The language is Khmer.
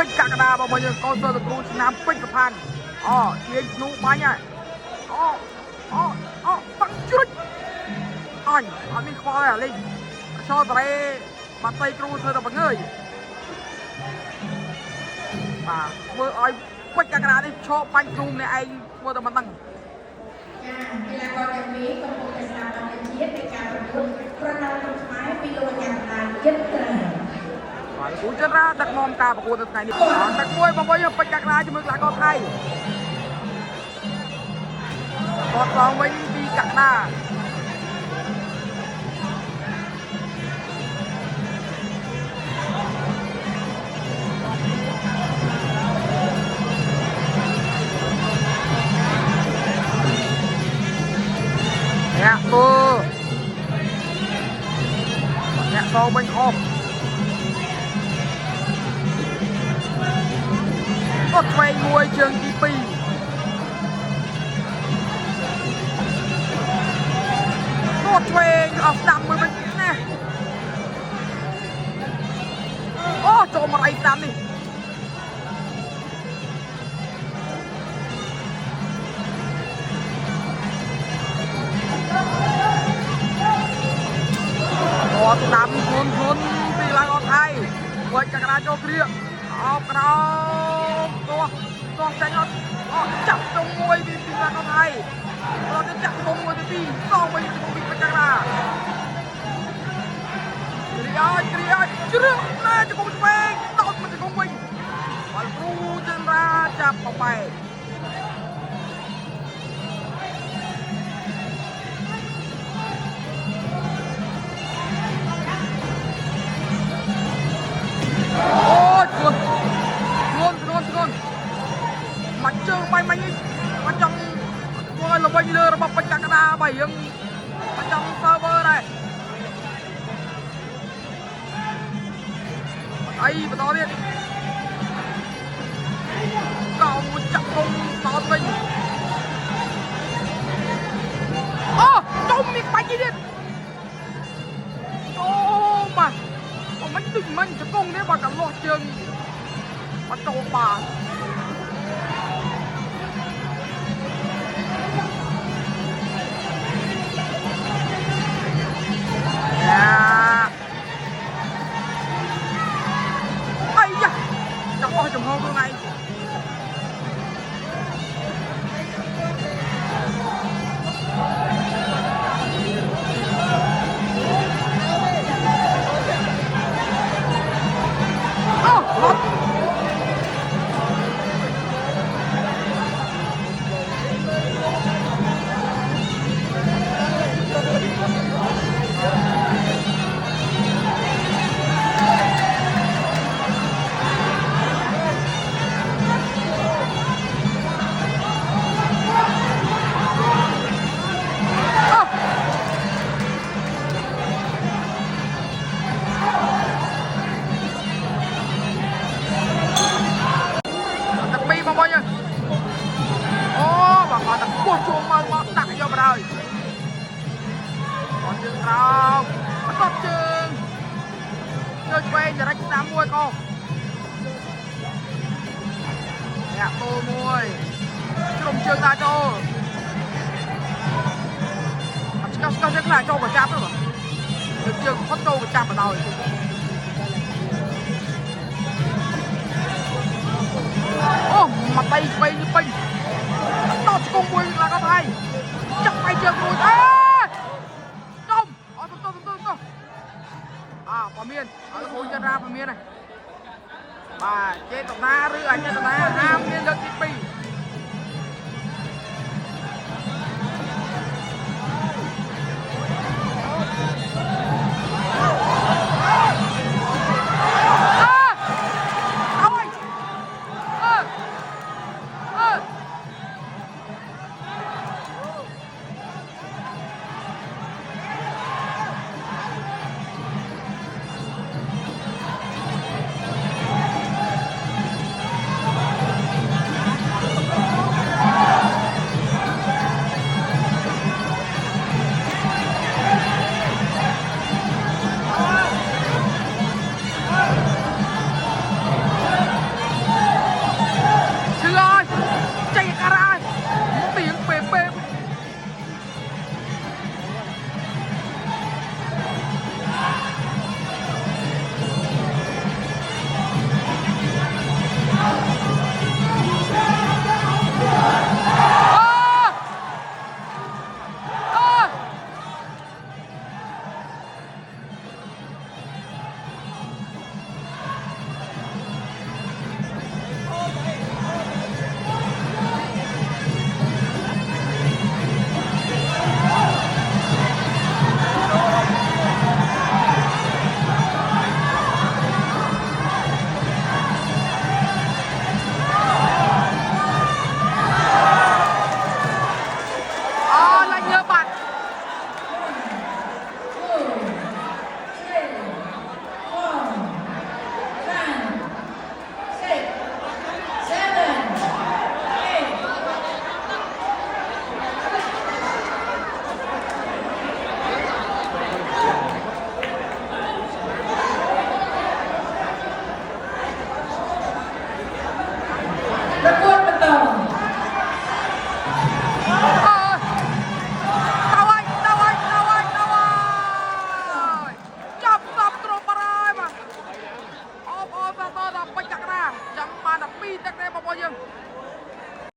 ពេជ្រកកដារបស់យើងកោសើគ្រូឆ្នាំពេជ្រកផាន់អូជាងនោះបាញ់ហើយអូតាំងជ្រុចអញអត់មានខ្វល់ទេអាលីងចោលតារ៉េបាត់តៃគ្រូធ្វើតែបង្ងើយបាទធ្វើឲ្យពេជ្រកកដានេះឈប់បាញ់គ្រូម្នាក់ឯងធ្វើតែមិនដឹងកីឡាករទាំងពីរកំពុងតែស្ដាប់បទជាតិនៃការប្រកួតប្រណាំងក្នុងខ្មែរពីលោកអាចារ្យដានចិត្តត្រាបាទគូចរាដឹកនាំការប្រកួតនៅថ្ងៃនេះទឹកមួយបងប្អូនពេជ្រកកដាជាមួយកីឡាករថៃគាត់ឡងវិញពីកកដាអ្នកទូអ្នកសងវិញអស់គាត់ឆ្វេងមួយជើងទី2គាត់ឆ្វេងអស់ស្ដាំមួយវិញណាអូចូលមកអីស្ដាំនេះស្ដាំខ្លួនពីឡើងអត់ថៃវត្តចក្រាចូលគ្រាអោបក្រោមទោះចាញ់អត់ចាប់ទៅមួយពីឡើងអត់ថៃគាត់ទៅចាក់ទៅមួយទៅពីរសងវិញពីចក្រាគ្រាជ្រឹកណាជង្គង់ឆ្វេងដោតមកជង្គង់វិញបាល់គ្រូចន្ទរាចាប់បបែកមកជើងបាយមិញមកចង់ធ្វើឲ្យល្វិញលើរបស់ពេជ្រកកដាបាយយើងមកចង់ server ដែរអីបន្តទៀតកោមួយចាក់គុំតតវិញអូចុំនេះបាច់ទៀតអូម៉ាមិនដូចមិនជង្គង់នេះបើកលាស់ជើងមកចូលបាទអាយ៉ាចង់អស់ចំហខ្លួនឯងជួងមកដាក់យកមកហើយអត់ជើងក្រោមអត់ជើងឆ្វេងចរិចស្ដាំមួយកោអ្នកតូលមួយជ្រុំជើងដាក់ចូលអត់ស្កស្កជើងខ្លះចូលក៏ចាប់ទៅបាទជើងផុតចូលក៏ចាប់បណ្ដោយអូមកបៃឆ្វេងពេញតោះជង្គង់មួយឡើងអត់ហើយចាក់បៃជើងមួយចុំអត់ទៅបើមានអត់គូចរាបើមានហើយបាទចេតនាឬអចេតនាហាមមានលើកទី2